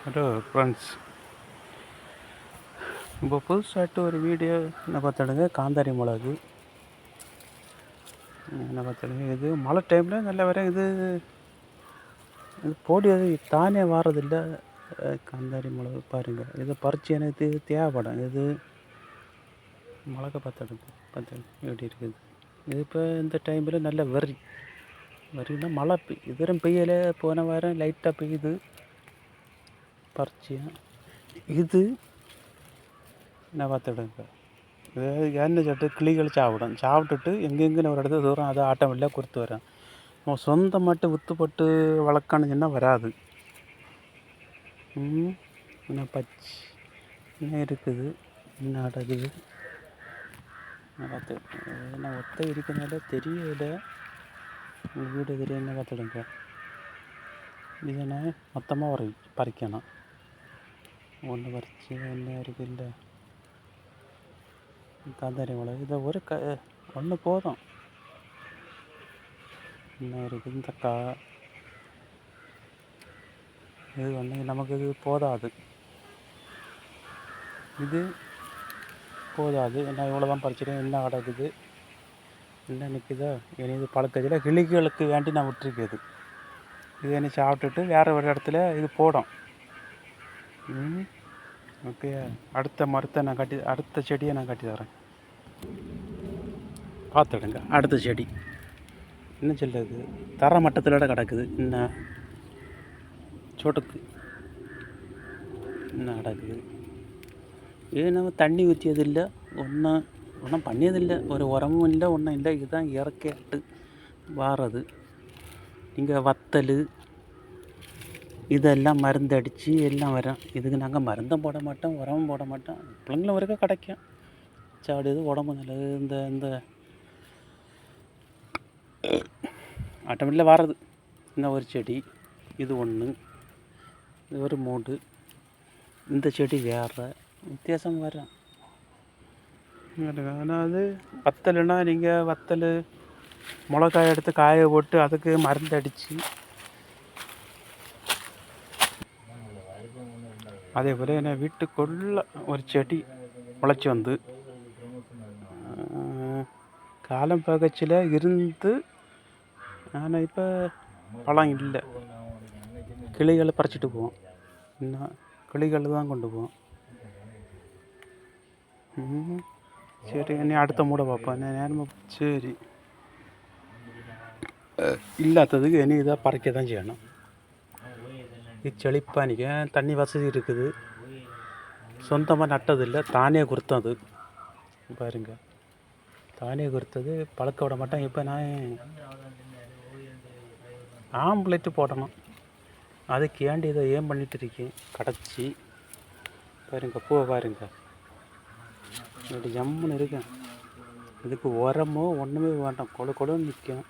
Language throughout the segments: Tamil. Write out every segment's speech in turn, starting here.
ஹலோ ஃப்ரெண்ட்ஸ், இப்போ புதுசாகிட்டு ஒரு வீடியோ என்ன பார்த்தாடுங்க, காந்தாரி மிளகு என்ன பார்த்தாடுங்க. இது மழை டைமில் நல்ல வர இது போடியது தானே வாரதில்ல. காந்தாரி மிளகு பாருங்கள், இதை பறித்து எனக்கு தேவைப்படும். இது மிளகை பார்த்தாடுங்க எப்படி இருக்குது. இது இப்போ இந்த டைமில் நல்ல வரின்னா மழை இதுவரும் பெய்யலை. போன வாரம் லைட்டாக பெய்யுது. பறிச்சியா இது என்ன பார்த்துடுங்க. இது என்ன சொல்லிட்டு கிளிகள் சாப்பிட்டுட்டு எங்கெங்கன்னு ஒரு இடத்துல தூரம் அதை ஆட்டோமேட்டிக்காக கொடுத்து வரேன். நம்ம சொந்தம் மட்டும் விற்றுப்பட்டு வளர்க்கணுன்னா வராது. இன்னும் பச்சை இன்னும் இருக்குது, இன்னும் அடகுது. பார்த்து என்ன ஒத்த இருக்கிறனால தெரியல. உங்கள் வீடு தெரிய என்ன பார்த்துடுங்க. இதை நான் மொத்தமாக பறிக்கணும். ஒன்று பறித்து ஒன்று இருக்குது இல்லை காந்தாரி மிளகு. இதை ஒரு ஒன்று போதும். இன்னும் இருக்குது இந்த இது ஒன்று நமக்கு இது போதாது. இது போதாது. நான் இவ்வளோ தான் பறிச்சிட்டேன். என்ன கிடக்குது, என்ன நிற்குதோ. இனி இது பழக்கத்தில் கிளிகளுக்கு வேண்டி நான் விட்டுருக்குது. இது என்ன சாப்பிட்டுட்டு வேறு ஒரு இடத்துல இது போடும். ஓகே, அடுத்த மரத்தை நான் அடுத்த செடியை நான் கட்டி தரேன். பார்த்துடுங்க. அடுத்த செடி என்ன சொல்லுது, தர மட்டத்திலோட கிடக்குது. இன்னும் சொட்டுக்கு இன்னும் கிடக்குது. இது நம்ம தண்ணி ஊற்றியதில்லை, ஒன்றும் பண்ணியதில்லை, ஒரு உரமும் இல்லை, ஒன்றும் இல்லை. இதுதான் இயற்கையாட்டு வாரது. இங்கே வத்தல் இதெல்லாம் மருந்து அடித்து எல்லாம் வரும். இதுக்கு நாங்கள் மருந்தும் போட மாட்டோம், உரமும் போட மாட்டோம். பிள்ளைங்களும் வரைக்கும் கிடைக்கும். சாப்பிடுது, உடம்பு நல்லது. இந்த ஆட்டோமேட்டிக்காக வாரது. இன்னும் ஒரு செடி, இது ஒன்று, இது ஒரு மூடு. இந்த செடி வேறு வித்தியாசம் வரும். ஆனால் அது வத்தல்னா நீங்கள் வத்தல் மிளகாய் எடுத்து காய போட்டு அதுக்கு மருந்து அடித்து, அதே போல் என்ன வீட்டுக்குள்ள ஒரு செடி முளைச்சி வந்து காலம் பகச்சில் இருந்து. ஆனால் இப்போ பழம் இல்லை. கிளிகளை பறிச்சிட்டு போவோம். இன்னும் கிளிகள் தான் கொண்டு போவோம். சரி, என்ன அடுத்த மூட பார்ப்போம். என்ன நேரமாக சரி இல்லாததுக்கு இனி இதாக பறிக்க தான் செய்யணும். இது செழிப்பானிக்க தண்ணி வசதி இருக்குது. சொந்தமாக நட்டதில்லை, தானே கொடுத்தது. பாருங்க, தானே கொடுத்தது. பழக்க விட மாட்டேன். இப்போ நான் ஆம்ப்லேட்டு போடணும். அதுக்கு ஏண்டி இதை ஏன் பண்ணிட்டு இருக்கேன். கிடச்சி பாருங்க, பூவை பாருங்க, இப்படி ஜம்முன்னு இருக்கேன். இதுக்கு உரமோ ஒன்றுமே வேண்டாம், கொழுன்னு நிற்கும்.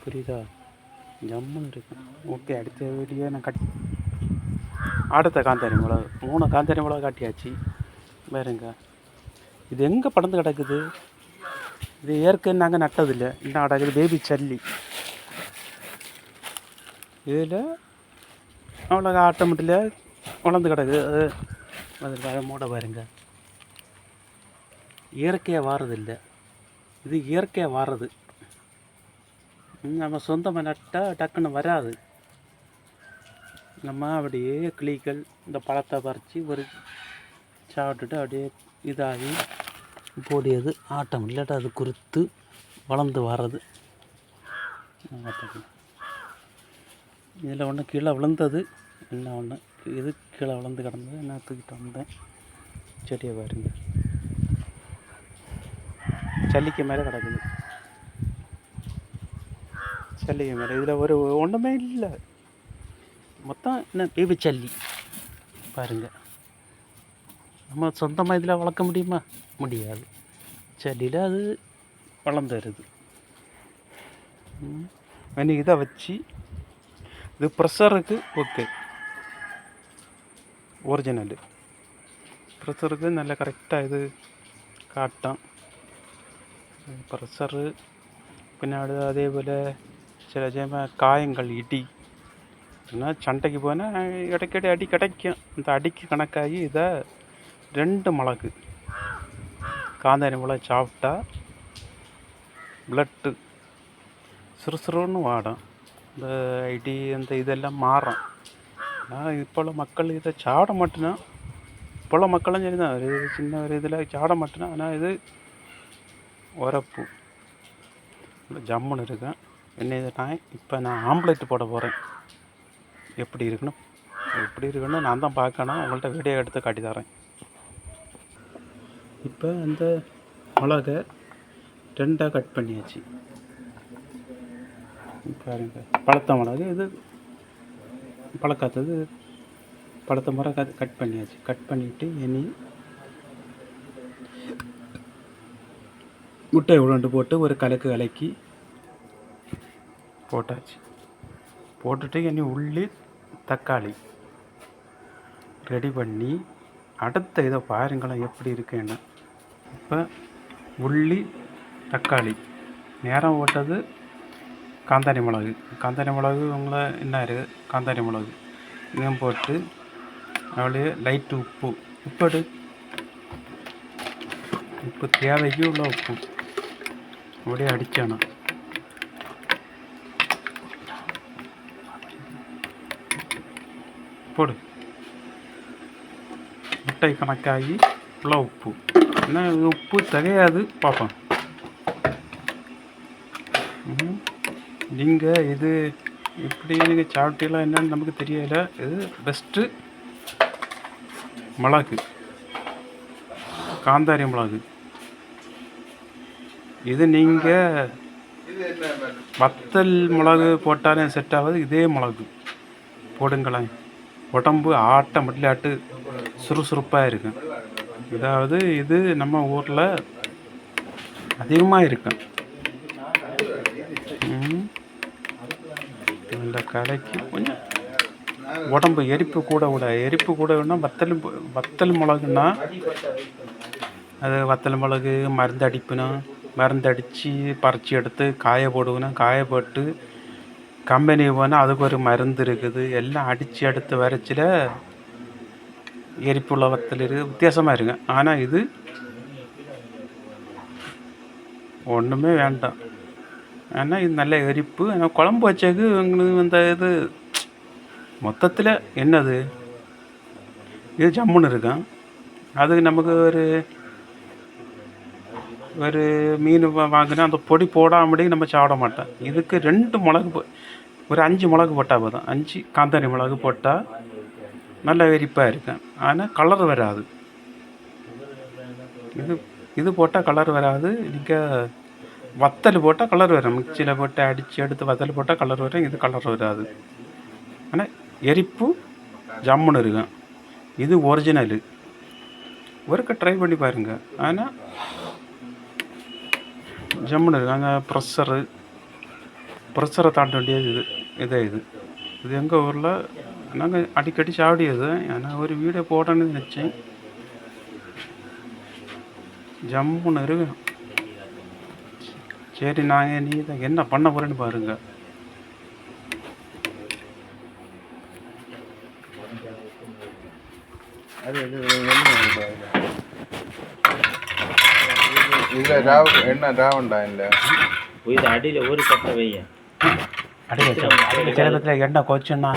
புரியுதா, ஜம்முன்னு இருக்கும். ஓகே, அடுத்த வீடியோ நான் அடுத்த காந்தாரி மிளகு 3 காந்தாரி மிளகு காட்டியாச்சு. வேறுங்க, இது எங்கே படந்து கிடக்குது. இது இயற்கை நாங்கள் நட்டதில்லை. என்ன கிடக்குது, பேபி சல்லி. இதில் அவ்வளோ ஆட்டோமேட்டிக்காக வளர்ந்து கிடக்குது. அது மூட பாருங்க. இயற்கையாக வாரதில்லை, இது இயற்கையாக வாரது. நம்ம சொந்தமாக நட்டால் டக்குன்னு வராது. நம்ம அப்படியே கிளிகள் இந்த பழத்தை பறித்து ஒரு சாப்பிட்டுட்டு அப்படியே இதாகி போடியது ஆட்டம் இல்லாட்ட அது குறுத்து வளர்ந்து வர்றது. இதில் ஒன்று கீழே விழுந்தது, என்ன ஒன்று இது கீழே விழுந்து கிடந்தது. நான் தூக்கிட்டு வந்தேன். செடியை பாருங்க, சல்லிக்கு மேலே கிடக்குது. சல்லிக்கு மேலே இதில் ஒரு ஒன்றுமே இல்லை. மொத்தம் என்ன பேபி சல்லி பாருங்கள். நம்ம சொந்தமாக இதில் வளர்க்க முடியுமா, முடியாது. செடியில் அது வளர்ந்து வருது. இன்னைக்கு இதை வச்சு இது ப்ரெஷருக்கு ஓகே, ஒரிஜினலு ப்ரெஷருக்கு நல்ல கரெக்டாக இது காட்டும். ப்ரெஷரு பின்னாடி அதேപോലെ சில காயங்கள் இடி ஆனால் சண்டைக்கு போனால் இடைக்கடி அடி கிடைக்கும். இந்த அடிக்கு கணக்காகி இதை 2 மிளகு காந்தாரி மிளகு சாப்பிட்டா ப்ளட்டு சுறுசுறுன்னு வாடும். இந்த இடி இந்த இதெல்லாம் மாறும். ஆனால் இப்போ உள்ள மக்கள் இதை சாப்பிட மாட்டேன்னா, இப்போ உள்ள மக்களும் சரி தான், ஒரு சின்ன ஒரு இதில் சாப்பிட மாட்டேன்னா. ஆனால் இது உரப்பு ஜம்முன்னு இருக்கேன். என்ன இதை இப்போ நான் ஆம்லேட் போட போகிறேன். எப்படி இருக்குன்னு நான் தான் பார்க்கணும். உங்கள்கிட்ட வீடியோ எடுத்து காட்டி தரேன். இப்போ அந்த மிளகை 2ஆக கட் பண்ணியாச்சு பாருங்க. பழுத்த மிளகு இது, பழக்காத்தது பழுத்த மிளகா கட் பண்ணியாச்சு. கட் பண்ணிவிட்டு இனி முட்டை உருண்டு போட்டு ஒரு கலக்கி போட்டாச்சு. போட்டுட்டு இனி உள்ளி தக்காளி ரெடி பண்ணி அடுத்த இதை பாருங்களேன் எப்படி இருக்குன்னு. இப்போ உள்ளி தக்காளி நேரம் போட்டது காந்தாரி மிளகு உங்களை என்ன இருக்குது காந்தாரி மிளகு இதையும் போட்டு அப்படியே லைட்டு உப்பு தேவைக்கு உள்ள உப்பு அப்படியே அடிக்கணும். போடு முட்டை கணக்காகி உள்ள உப்பு. ஏன்னா உப்பு திகையாது பார்ப்போம். நீங்கள் இது இப்படி நீங்கள் சாப்பிட்டீங்களா என்னன்னு நமக்கு தெரியல. இது பெஸ்ட்டு மிளகு காந்தாரி மிளகு. இது நீங்கள் வத்தல் மிளகு போட்டாலும் செட் ஆகாது. இதே மிளகு போடுங்களேன், உடம்பு ஆட்டோமேட்டிக்காட்டு சுறுசுறுப்பாக இருக்கும். அதாவது இது நம்ம ஊரில் அதிகமாக இருக்கும். இந்த கடைக்கு கொஞ்சம் உடம்பு எரிப்பு கூடனா வத்தல் மிளகுன்னா அது வத்தல் மிளகு மருந்தடித்து பறித்து எடுத்து காய போட்டு கம்பெனி போனால் அதுக்கு ஒரு மருந்து இருக்குது. எல்லாம் அடித்து எடுத்து வரைச்சில எரிப்புள்ள வத்தல் இருக்குது, வித்தியாசமாக இருக்குது. ஆனால் இது ஒன்றுமே வேண்டாம். ஆனால் இது நல்ல எரிப்பு. ஆனால் குழம்பு வச்சது உங்களுக்கு இந்த இது மொத்தத்தில் என்னது இது ஜம்முன்னு இருக்கும். அதுக்கு நமக்கு ஒரு மீன் வாங்கினா அந்த பொடி போடாமடி நம்ம சாப்பிட மாட்டோம். இதுக்கு 2 மிளகு ஒரு 5 மிளகு போட்டால் போதும். 5 காந்தாரி மிளகு போட்டால் நல்ல எரிப்பாக இருக்கும். ஆனால் கலர் வராது. இது போட்டால் கலர் வராது. நீங்கள் வத்தல் போட்டால் கலர் வரும். மிக்சியில் போட்டு அடித்து எடுத்து வத்தல் போட்டால் கலர் வரும். இது கலர் வராது. ஆனால் எரிப்பு ஜம்முன்னு இருக்கும். இது ஒரிஜினலு. ஒருக்க ட்ரை பண்ணி பாருங்கள். ஆனால் ஜம்முன்னு இருக்கும். அங்கே ப்ரெஷரை தாண்ட வேண்டியது இது எங்கள் ஊரில் நாங்கள் அடிக்கடி சாப்பிடியது. ஆனால் ஒரு வீடியோ போடணும்னு நினச்சேன். ஜம்முன்னு இருக்கும். சரி, நாங்கள் நீ இதை என்ன பண்ண போகிறேன்னு பாருங்கள். அடியில் ஒரு கட்டை வைய அடியில் எண்ணெய் கொச்சுன்னா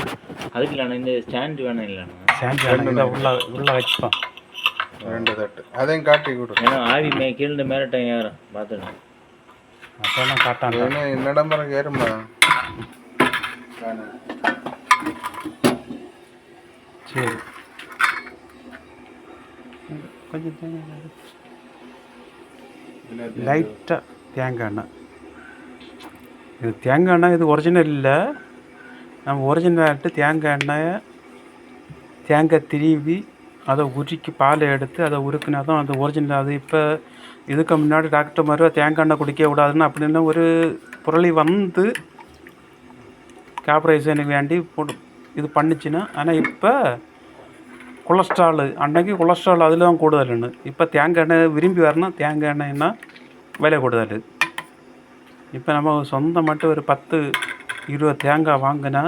அதுக்கு இல்லைண்ணா இந்த ஸ்டாண்டு வேணும். இல்லைண்ணா ஸ்டாண்டு உள்ள வச்சுப்போம். 2 தட்டு அதையும் காட்டி கொடு. ஏன்னா ஆவி கீழே மேலட்டம் ஏறும் பார்த்துண்ணா. அதெல்லாம் காட்டாங்க. நடமரம் ஏறுமா? சரி, கொஞ்சம் லைட்டாக தேங்காய் எண்ணெய். இது தேங்காய் எண்ணெய் இது ஒரிஜினல் இல்லை. நம்ம ஒரிஜினலாகிட்டு தேங்காய் திருவி அதை உருக்கி பாலை எடுத்து அதை உருக்குனா தான் அது ஒரிஜினல். அது இப்போ இதுக்கு முன்னாடி டாக்டர் மாதிரி தேங்காய் எண்ணெய் குடிக்க விடாதுன்னு அப்படின்னு ஒரு புரளி வந்து கார்பரேஷனுக்கு வேண்டி இது பண்ணிச்சுன்னா. ஆனால் இப்போ கொலஸ்ட்ரால் அன்னைக்கு கொலஸ்ட்ரால் அதில் தான் கூடுதல்னு. இப்போ தேங்காய் எண்ணெய் விரும்பி வரணும். தேங்காய் எண்ணெய்னா விலை கூடுதல். இப்போ நம்ம சொந்தம் மட்டும் ஒரு 10 20 தேங்காய் வாங்கினா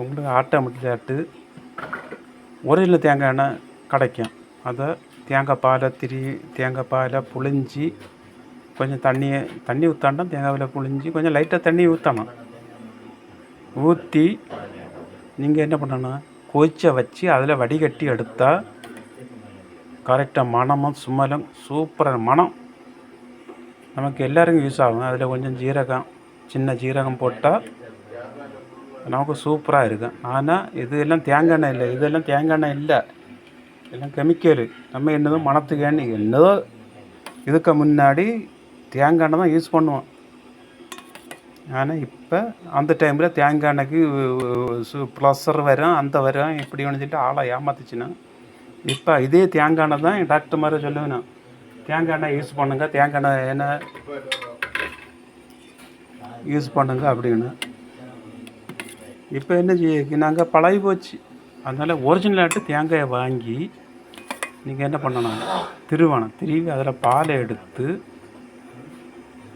உங்களுக்கு ஆட்டோமேட்டிக்காட்டு ஒரிஜினல் தேங்காய் எண்ணெய் கிடைக்கும். அதை தேங்காய் பாலை புழிஞ்சி கொஞ்சம் தண்ணி ஊற்றாண்டோம். தேங்காயில் புழிஞ்சி கொஞ்சம் லைட்டாக தண்ணி ஊற்றணும். ஊற்றி நீங்கள் என்ன பண்ணணும், கொதிச்ச வச்சு அதில் வடிகட்டி எடுத்தால் கரெக்டாக மணமும் சுமலும் சூப்பராக மனம் நமக்கு எல்லாருக்கும் யூஸ் ஆகும். அதில் கொஞ்சம் சின்ன ஜீரகம் போட்டால் நமக்கு சூப்பராக இருக்கும். ஆனால் இதெல்லாம் தேங்காய் எண்ணெய் இல்லை, இதெல்லாம் தேங்காய் எண்ணெய் இல்லை, எல்லாம் கெமிக்கலு. நம்ம என்னதும் மணத்துக்கு என்னதோ இதுக்கு முன்னாடி தேங்காய் எண்ணெய் தான் யூஸ் பண்ணுவோம். ஆனால் இப்போ அந்த டைமில் தேங்காய் எண்ணெய்க்கு ப்ளஸர் வரும், அந்த வரும், இப்படி ஒன்று சொல்லிட்டு ஆளை ஏமாத்துச்சுன்னா இப்போ இதே தேங்காய் எண்ணெய் தான் டாக்டர் மாதிரி சொல்லுவேன், தேங்காய் எண்ணெய் யூஸ் பண்ணுங்க, தேங்காய் எண்ணெய் யூஸ் பண்ணுங்க அப்படின்னு. இப்போ என்ன செய்ய நாங்கள் பழகி போச்சு. அதனால் ஒரிஜினலாட்டு தேங்காயை வாங்கி நீங்கள் என்ன பண்ணணும், திருவி அதில் பாலை எடுத்து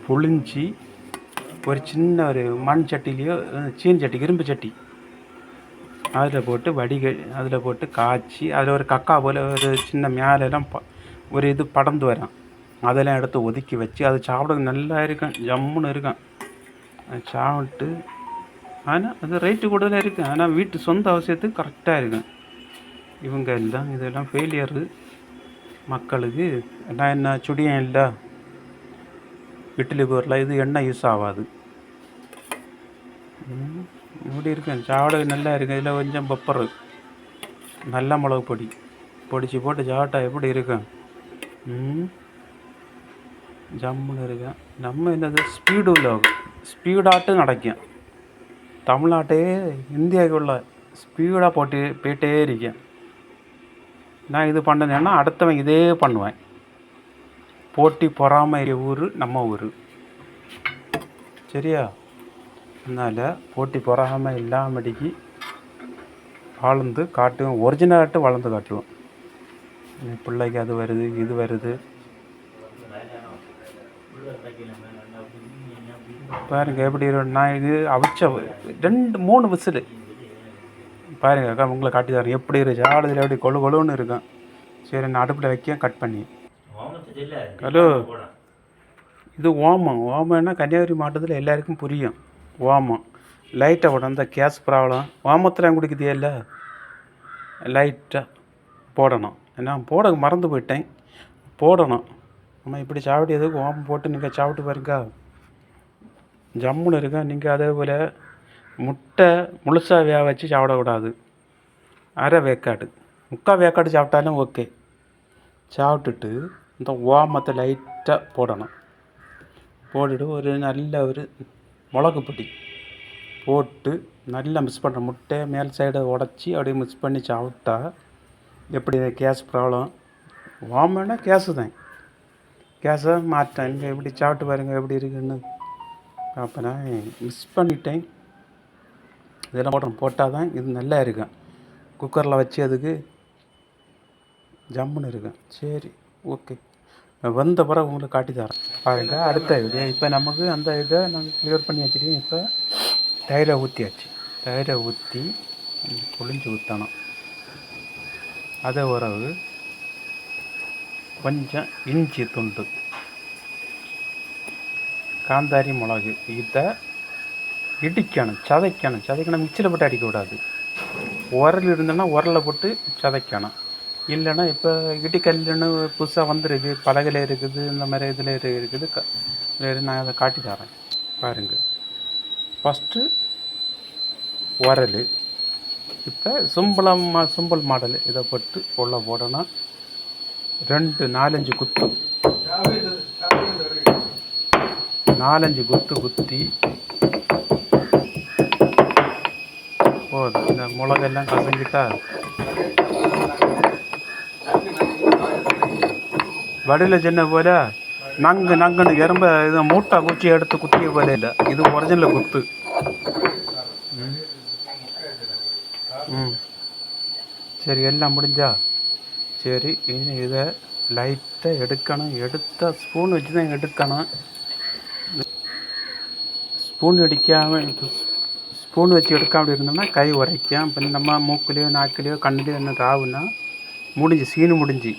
புழிஞ்சி ஒரு சின்ன மண் சட்டிலையோ சீனி சட்டி, இரும்பு சட்டி, அதில் போட்டு அதில் போட்டு காய்ச்சி அதில் ஒரு கக்கா போல் ஒரு சின்ன மேலெல்லாம் ஒரு இது படர்ந்து வரும். அதெல்லாம் எடுத்து ஒதுக்கி வச்சு அது சாப்பிட நல்லா இருக்கும், ஜம்முன்னு இருக்கும். அது சாப்பிட்டு ஆனால் அது ரேட்டு கூடுதலாக இருக்கும். ஆனால் வீட்டு சொந்த அவசியத்துக்கு கரெக்டாக இருக்கும். இவங்க எல்லாம் இதெல்லாம் ஃபெயிலியரு மக்களுக்கு. என்ன சுடியம் இல்லை, இட்லி பொருள் இது எண்ணெய் யூஸ் ஆகாது. இப்படி இருக்கும், சாப்பிட நல்லா இருக்கும். இதில் கொஞ்சம் பெப்பரு, நல்ல மிளகு பொடிச்சு போட்டு சாப்பிட்டா எப்படி இருக்கும், ஜம்முன்னு இருக்கும். நம்ம என்னது ஸ்பீடாட்டும் நடக்கும். தமிழ்நாட்டே இந்தியாவுக்குள்ள ஸ்பீடாக போயிட்டே இருக்கேன். நான் இது பண்ணேன்னா அடுத்தவன் இதே பண்ணுவேன். போட்டி பொறாமை ஊர் நம்ம ஊர், சரியா? அதனால் போட்டி பொறாமை இல்லாமடிக்கு வாழ்ந்து காட்டுவோம், ஒரிஜினலாட்டு வளர்ந்து காட்டுவோம். பிள்ளைக்கு அது வருது இது வருது பாருங்க எப்படி நான் இது அவிச்ச 2-3 விசில் பாருங்க அக்கா, உங்களை காட்டி தரேன் எப்படி இருக்கு. ஆடுதில் எப்படி கொழுன்னு இருக்கும். சரி நான் அடுப்பில் வைக்க கட் பண்ணி. ஹலோ, இது ஓமம்னா கன்னியாகுமரி மாவட்டத்தில் எல்லாருக்கும் புரியும். ஓமம் லைட்டாக போடணும். அந்த கேஸ் ப்ராப்ளம் ஓமத்தில் குடிக்குதே இல்லை, லைட்டாக போடணும். நான் போட மறந்து போயிட்டேன், போடணும். நம்ம இப்படி சாப்பிட்டதுக்கு ஓமம் போட்டு நீங்கள் சாப்பிட்டு பாருங்க, ஜம்முன்னு இருக்கா. நீங்கள் அதே போல் முட்டை முழுசாக வேக வச்சு சாப்பிடக்கூடாது, அரை வேக்காடு 3/4 வேக்காடு சாப்பிட்டாலும் ஓகே. சாப்பிட்டுட்டு இந்த ஓமத்தை லைட்டாக போடணும். போட்டுட்டு ஒரு நல்ல மிளகு பொடி போட்டு நல்லா மிக்ஸ் பண்ணுற முட்டையை மேல் சைடை உடச்சி அப்படியே மிக்ஸ் பண்ணி சாப்பிட்டா எப்படி கேஸ் ப்ராப்ளம். ஓமன்னா கேஸு தான், கேஸை மாற்றேன். நீங்கள் எப்படி சாப்பிட்டு பாருங்கள் எப்படி இருக்குன்னு. அப்போ நான் மிஸ் பண்ணிட்டேன். இதெல்லாம் போட்டால் தான் இது நல்லா இருக்கும். குக்கரில் வச்சு அதுக்கு ஜம்முன்னு இருக்கும். சரி ஓகே, வந்த பிறகு உங்களுக்கு காட்டி தரேன் பாருங்கள் அடுத்த வீடியோ. இப்போ நமக்கு அந்த இதை நாங்கள் கிளியர் பண்ணி வச்சுருக்கோம். இப்போ தயிரை ஊற்றியாச்சு. தயிரை ஊற்றி புளிஞ்சு ஊற்றணும். அதை உறவு கொஞ்சம் இஞ்சி துண்டு, காந்தாரி மிளகு, இதை இடிக்கணும், சதைக்கணும். மிக்சியில் போட்டு அடிக்கக்கூடாது. உரல் இருந்தோன்னா உரலை போட்டு சதைக்கணும். இல்லைன்னா இப்போ இடிக்கல்லுன்னு புதுசாக வந்துருக்கு, பலகையில் இருக்குது, இந்த மாதிரி இதில் இருக்குது. நான் அதை காட்டி தரேன் பாருங்கள். ஃபஸ்ட்டு உரல், இப்போ சிம்பிள் மாடல் இதை போட்டு உள்ள போடணும். 4-5 குத்து, 4-5 குத்தி போதும். இந்த மிளகெல்லாம் கசங்கிட்டா வடியில் சின்ன போல நங்குன்னு எறும்ப இது மூட்டை குச்சி எடுத்து குத்திய போல இல்லை, இது ஒரிஜினல் குத்து. சரி எல்லாம் முடிஞ்சா சரி. இனி இதை லைட்டாக எடுக்கணும். எடுத்தால் ஸ்பூன் வச்சு தான் எடுக்கணும். ஸ்பூன் அடிக்காமல் ஸ்பூன் வச்சு எடுக்காமல் இருந்தோம்னா கை உரைக்கும். இப்போ நம்ம மூக்குலேயோ நாக்குலேயோ கண்ணுலேயோ என்ன ஆகுன்னா முடிஞ்சு சீனு முடிஞ்சு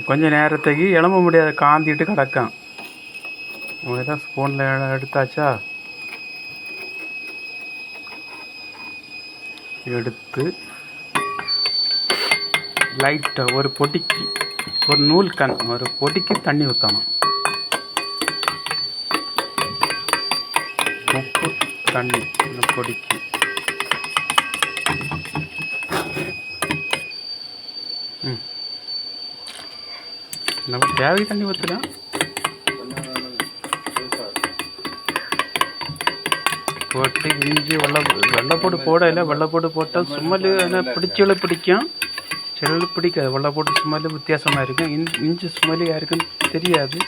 கொஞ்சம் நேரத்துக்கு எலும்ப முடியாத காந்திட்டு கிடக்கும். அவங்க தான் ஸ்பூனில் எடுத்தாச்சா, எடுத்து லைட்டாக ஒரு பொடிக்கு ஒரு நூல் கண் ஒரு பொடிக்கு தண்ணி ஊற்றணும். உப்பு தண்ணி இந்த பொடிக்கு. நம்ம தேவை தண்ணி ஊற்றலாம். போட்டு இஞ்சி வெள்ளைப்பூடு போடல. வெள்ளைப்பூடு போட்டால் சும்மல் பிடிச்சவளை பிடிக்கும், சில பிடிக்காது. வெள்ளைப்பூடு சும்மல் வித்தியாசமாக இருக்கும். இஞ்சி சும்மல் யாருக்குன்னு தெரியாது.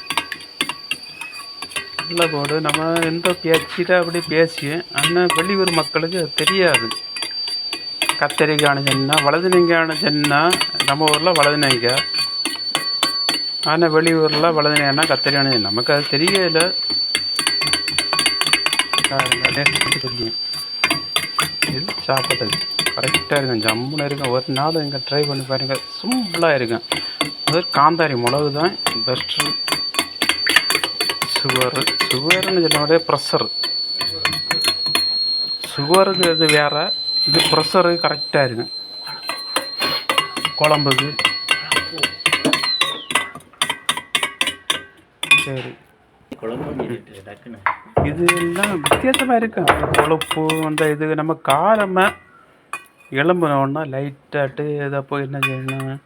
வெள்ளைப்பூடு நம்ம எந்த பேச்சிட்டு அப்படி பேசியும், ஆனால் வெளியூர் மக்களுக்கு அது தெரியாது. கத்தரிக்கான சென்னா வலதுனங்கான சென்னா நம்ம ஊரில் வலதுனங்காய், ஆனால் வெளியூரில் வலதுனேன்னா கத்தரிக்கான. நமக்கு அது தெரியல. தெரியும் இது சாப்பிட்டது கரெக்டாக இருக்கும், ஜம்முன்னு இருக்கும். ஒரு நாள் இங்கே ட்ரை பண்ணி பாருங்கள், சிம்பிளாக இருக்கும். அது காந்தாரி மிளகு தான் பெஸ்ட்டு. சுகர்னு சொல்ல ப்ரெஷர். சுகருக்கு இது வேறு, இது ப்ரெஷரு கரெக்டாக இருக்கும் குழம்புக்கு. சரி, இது எல்லாம் வித்தியாசமாக இருக்கும். கொழுப்பு அந்த இது நம்ம காரமாக எலும்புனோன்னா லைட்டாட்டு இதை போய் என்ன செய்யணும்,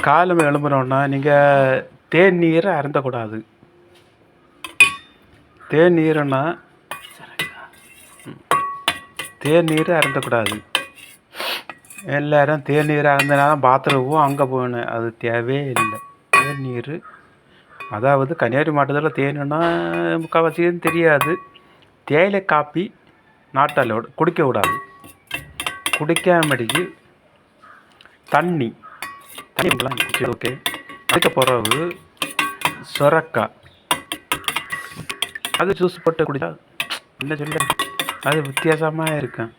காலம் எலும்புனோன்னா நீங்கள் தேநீரை அருந்தக்கூடாது. தேநீரை அருந்தக்கூடாது. எல்லோரும் தேநீர் அருந்தினாலும் பாத்ரூமும் அங்கே போகணும், அது தேவையே இல்லை. தேநீர் அதாவது கன்னியாகுமரி மாவட்டத்தில் தேனுன்னா முக்கால்வாசியும் தெரியாது. தேயிலை காப்பி நாட்டாலோடு குடிக்கக்கூடாது. குடிக்காமடிக்கு தண்ணி ஓகே. அதுக்கு பிறகு சொரக்காய் அது ஜூஸ் போட்டு குடித்தா என்ன சொல்ல, அது வித்தியாசமாக இருக்கும்.